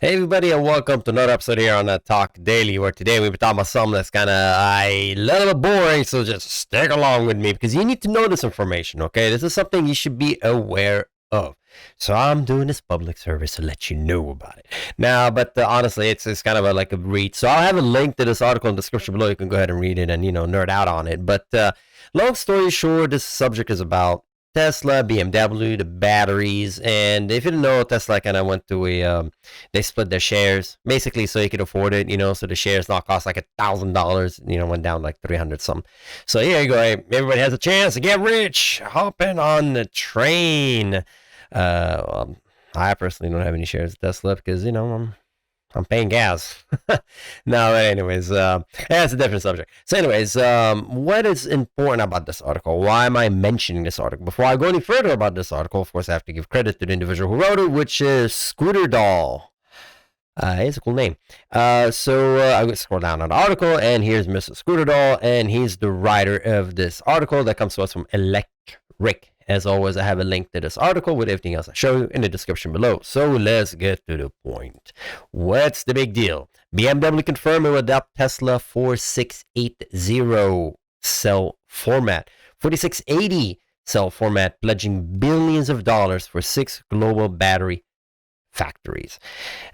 Hey everybody, and welcome to another episode here on Talk Daily, where today we'll be talking about something that's kind of a little bit boring, so just stick along with me because you need to know this information, okay? This is something you should be aware of. So I'm doing this public service to let you know about it. Now, but honestly, it's kind of like a read. So I'll have a link to this article in the description below. You can go ahead and read it and, nerd out on it. But long story short, this subject is about Tesla, BMW, the batteries, and if you didn't know, Tesla kind of went to they split their shares basically so you could afford it, so the shares now cost like $1,000, went down like 300 something. So here you go, everybody has a chance to get rich, hopping on the train. I personally don't have any shares of Tesla because I'm paying gas. No, anyways, that's a different subject. So, anyways, what is important about this article? Why am I mentioning this article? Before I go any further about this article, of course, I have to give credit to the individual who wrote it, which is Scooter Doll. It's a cool name. I would scroll down on the article, and here's Mr. Scooter Doll, and he's the writer of this article that comes to us from Electric. As always, I have a link to this article with everything else I show you in the description below. So let's get to the point. What's the big deal? BMW confirmed it will adopt Tesla 4680 cell format. 4680 cell format, pledging billions of dollars for 6 global battery factories.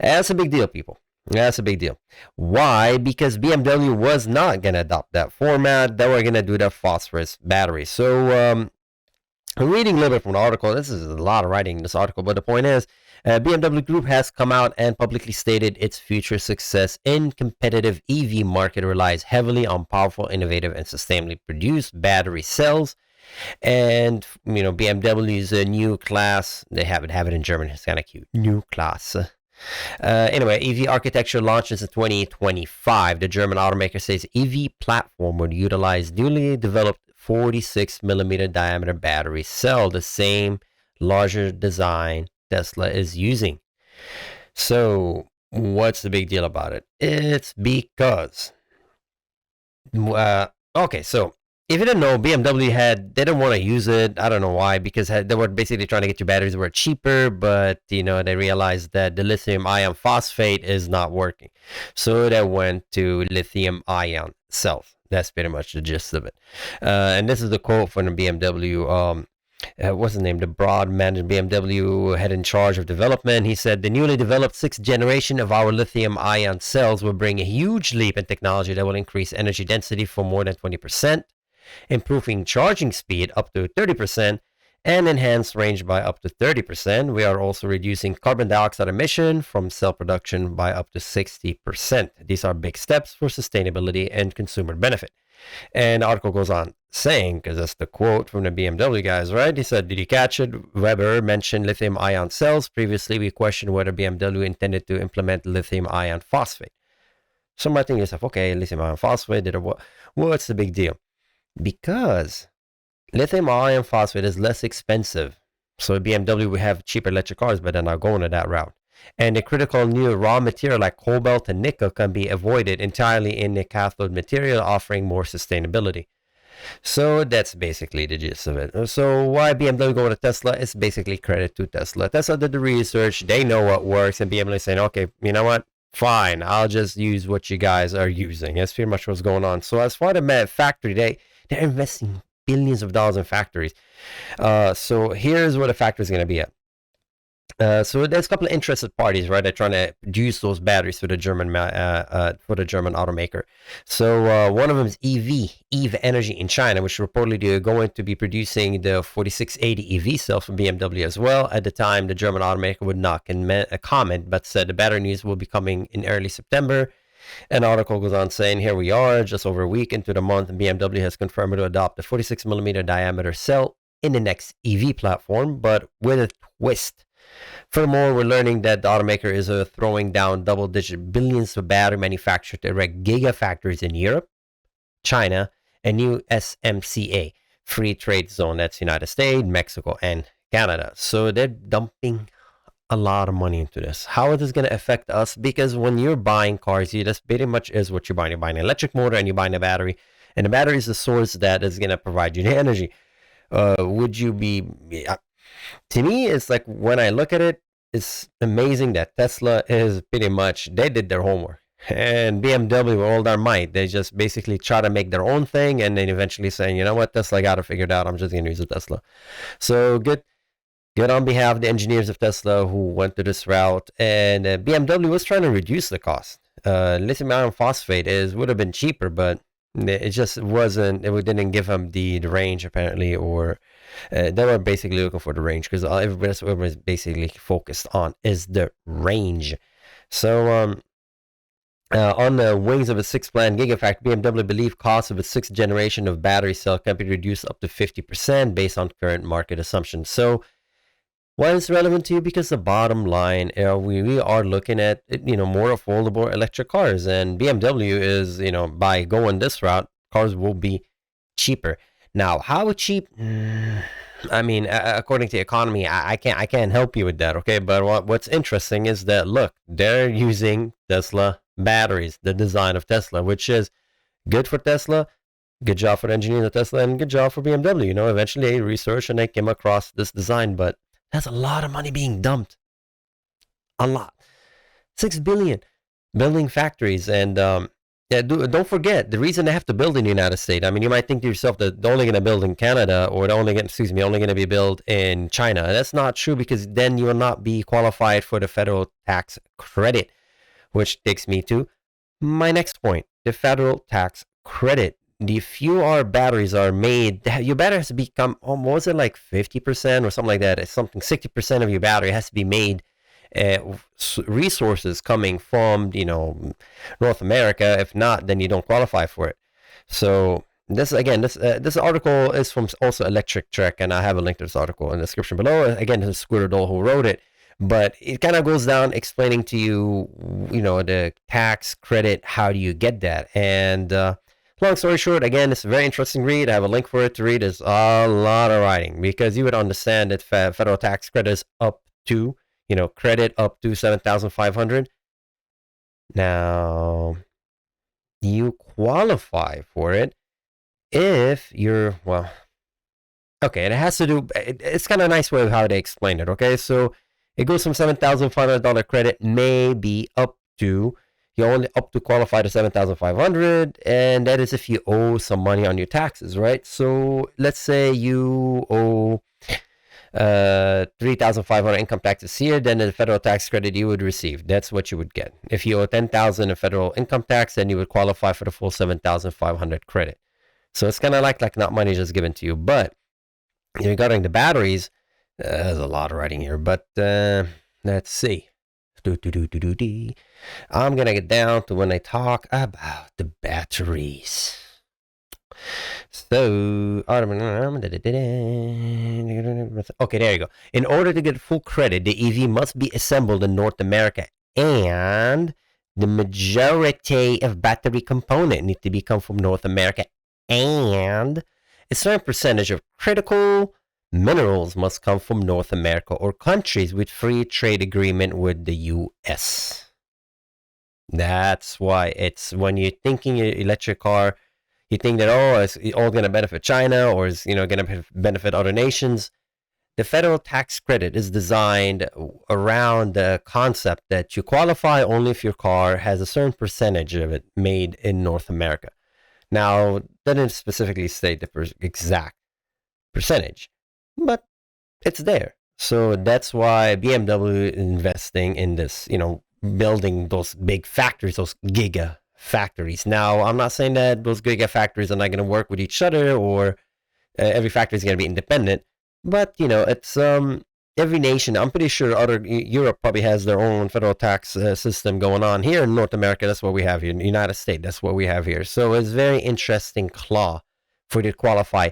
That's a big deal, people. That's a big deal. Why? Because BMW was not going to adopt that format. They were going to do the phosphorus battery. So, I'm reading a little bit from the article. This is a lot of writing in this article, but the point is, BMW Group has come out and publicly stated its future success in competitive EV market relies heavily on powerful, innovative, and sustainably produced battery cells. And BMW's a new class. They have it in German. It's kind of cute. New class. Anyway, EV architecture launches in 2025. The German automaker says EV platform would utilize newly developed 46 millimeter diameter battery cell, the same larger design Tesla is using. So, what's the big deal about it? It's because, okay, so if you didn't know, BMW they didn't want to use it. I don't know why, because they were basically trying to get your batteries were cheaper, but they realized that the lithium-ion phosphate is not working. So they went to lithium-ion cells. That's pretty much the gist of it. And this is the quote from the BMW. What's his name? The broad manager BMW head in charge of development. He said the newly developed 6th generation of our lithium-ion cells will bring a huge leap in technology that will increase energy density for more than 20%, improving charging speed up to 30%, and enhance range by up to 30%. We are also reducing carbon dioxide emission from cell production by up to 60%. These are big steps for sustainability and consumer benefit. And the article goes on saying, because that's the quote from the BMW guys, right? He said, did you catch it? Weber mentioned lithium-ion cells. Previously, we questioned whether BMW intended to implement lithium-ion phosphate. So I think yourself, okay, lithium-ion phosphate, what's the big deal? Because lithium-ion phosphate is less expensive. So BMW will have cheaper electric cars, but they're not going to that route. And the critical new raw material like cobalt and nickel can be avoided entirely in the cathode material, offering more sustainability. So that's basically the gist of it. So why BMW going to Tesla? It's basically credit to Tesla. Tesla did the research. They know what works. And BMW is saying, okay, you know what? Fine. I'll just use what you guys are using. That's pretty much what's going on. So as far as the factory, they're investing billions of dollars in factories. So here's where the factory is going to be at. So there's a couple of interested parties, right? They're trying to produce those batteries for the German automaker. So one of them is EV Energy in China, which reportedly are going to be producing the 4680 EV cell from BMW as well. At the time, the German automaker would not comment, but said the battery news will be coming in early September. An article goes on saying, here we are, just over a week into the month, and BMW has confirmed to adopt the 46 millimeter diameter cell in the next EV platform, but with a twist. Furthermore, we're learning that the automaker is throwing down double-digit billions for battery manufacture to erect gigafactories in Europe, China, and new SMCA, free trade zone. That's United States, Mexico, and Canada. So they're dumping a lot of money into this. How is this going to affect us? Because when you're buying cars, that's pretty much is what you're buying. You're buying an electric motor and you're buying a battery. And the battery is the source that is going to provide you the energy. Would you be... to me, it's like when I look at it, it's amazing that Tesla is pretty much, they did their homework. And BMW, with all their might, they just basically try to make their own thing, and then eventually saying, you know what, Tesla got it figured out. I'm just going to use a Tesla. So good on behalf of the engineers of Tesla who went to this route. And BMW was trying to reduce the cost. Lithium iron phosphate would have been cheaper, but it just wasn't. It didn't give them the range apparently, or they were basically looking for the range because everybody's basically focused on is the range. So on the wings of its sixth planned gigafactory, BMW believe costs of its sixth generation of battery cell can be reduced up to 50% based on current market assumptions. So why is it relevant to you? Because the bottom line, we are looking at more affordable electric cars, and BMW is by going this route, cars will be cheaper. Now, how cheap? I mean, according to the economy, I can't help you with that. Okay, but what's interesting is that look, they're using Tesla batteries, the design of Tesla, which is good for Tesla. Good job for the engineers at Tesla, and good job for BMW. Eventually they researched and they came across this design, but that's a lot of money being dumped. A lot. 6 billion building factories. And don't forget, the reason they have to build in the United States, I mean, you might think to yourself that they're only going to build in Canada, or only going to be built in China. That's not true, because then you will not be qualified for the federal tax credit, which takes me to my next point, the federal tax credit. The fewer batteries are made, your battery has to become, what was it, like 50% or something like that? It's something, 60% of your battery has to be made resources coming from North America. If not, then you don't qualify for it. So this article is from also Electric Trek, and I have a link to this article in the description below. Again, this is Scooter Dole who wrote it, but it kind of goes down explaining to you the tax credit, how do you get that. And long story short, again, it's a very interesting read. I have a link for it to read. It's a lot of writing, because you would understand that federal tax credit is up to credit up to $7,500. Now, you qualify for it if you're, well, okay, and it has to do, it's kind of a nice way of how they explain it, okay? So it goes from $7,500 credit, maybe up to, you're only up to qualify to $7,500, and that is if you owe some money on your taxes, right? So let's say you owe $3,500 income tax this year, then the federal tax credit you would receive, that's what you would get. If you owe $10,000 in federal income tax, then you would qualify for the full $7,500 credit. So it's kind of like not money just given to you. But regarding the batteries, there's a lot of writing here, but let's see. I'm gonna get down to when I talk about the batteries. So, okay, there you go. In order to get full credit, the EV must be assembled in North America, and the majority of battery component need to come from North America, and a certain percentage of critical minerals must come from North America or countries with free trade agreement with the US. That's why it's, when you're thinking your electric car, you think that, it's all going to benefit China, or is going to benefit other nations. The federal tax credit is designed around the concept that you qualify only if your car has a certain percentage of it made in North America. Now, that doesn't specifically state the exact percentage, but it's there. So that's why BMW is investing in this, building those big factories, those giga factories. Now, I'm not saying that those gigafactories are not going to work with each other, or every factory is going to be independent, but it's every nation. I'm pretty sure Europe probably has their own federal tax system going on. Here in North America, that's what we have here. In the United States, that's what we have here. So it's very interesting claw for you to qualify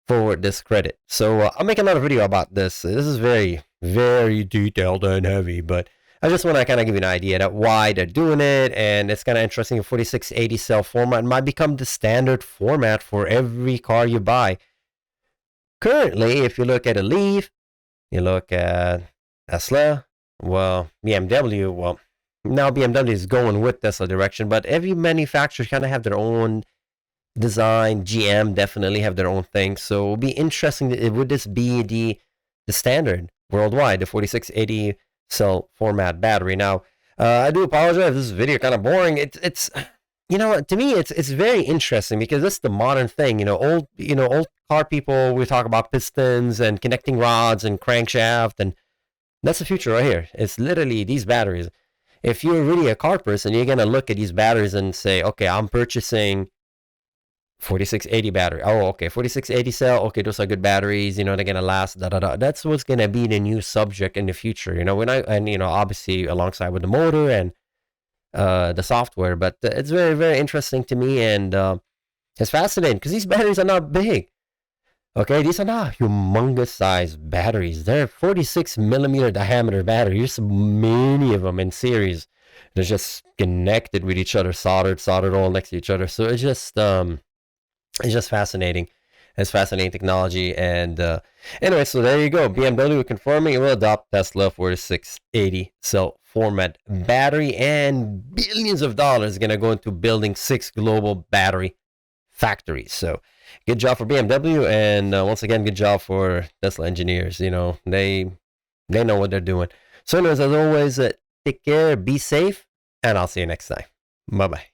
for this credit. So I'll make another video about this. This is very, very detailed and heavy, but I just want to kind of give you an idea that why they're doing it, and it's kind of interesting. A 4680 cell format might become the standard format for every car you buy. Currently, if you look at a Leaf, you look at Tesla, BMW, now BMW is going with Tesla direction, but every manufacturer kind of have their own design. GM definitely have their own thing. So it will be interesting. Would this be the standard worldwide, the 4680 cell format battery. Now, I do apologize if this video kind of boring. It's you know, to me it's very interesting because it's the modern thing. Old car people, we talk about pistons and connecting rods and crankshaft, and that's the future right here. It's literally these batteries. If you're really a car person, you're gonna look at these batteries and say, okay, I'm purchasing 4680 battery. Oh, okay, 4680 cell. Okay, those are good batteries. They're gonna last. Da da da. That's what's gonna be the new subject in the future. Obviously alongside with the motor and the software. But it's very very interesting to me, and it's fascinating because these batteries are not big. Okay, these are not humongous size batteries. They're 46 millimeter diameter batteries. There's many of them in series. They're just connected with each other, soldered all next to each other. So it's just fascinating. It's fascinating technology. And anyway, so there you go. BMW confirming it will adopt Tesla 4680 cell format battery, and billions of dollars going to go into building 6 global battery factories. So good job for BMW, and once again, good job for Tesla engineers. They know what they're doing. So anyways, as always, take care, be safe, and I'll see you next time. Bye bye.